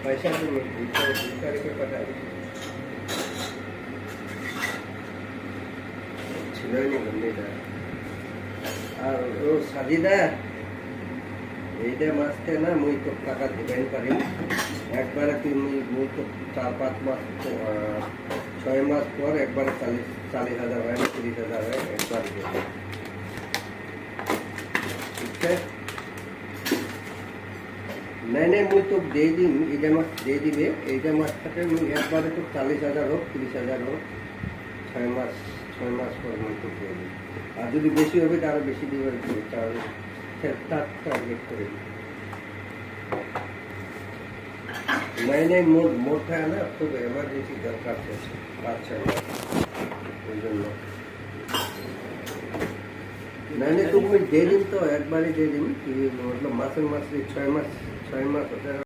पैसा तो मैं करके पता ছিলই বন্ধে যায় আর ও সাজিদা এইটা মাসতে না মুই তো টাকা দিবেন পারি একবারে মুই তো 4-5 মাস 6 মাস পর একবারে 40,000 হয় 30,000 হয় একবার দেবো ঠিক আছে नहीं नहीं मुझे तो दे दी ये मास दे दिए ये मास तक मुझे एक बार तो 40,000 हो 30,000 हो 6 मास पर मुझे तो दे दी और जो बेसि हो तार बेसि दिवर टारगेट कर नहीं नहीं मोटा है ना खूब एमारजेंसी दरकार है 5-6 मास नहीं तो मुझे दे दी तो एक बार दे दी मतलब मास 6 मास होता है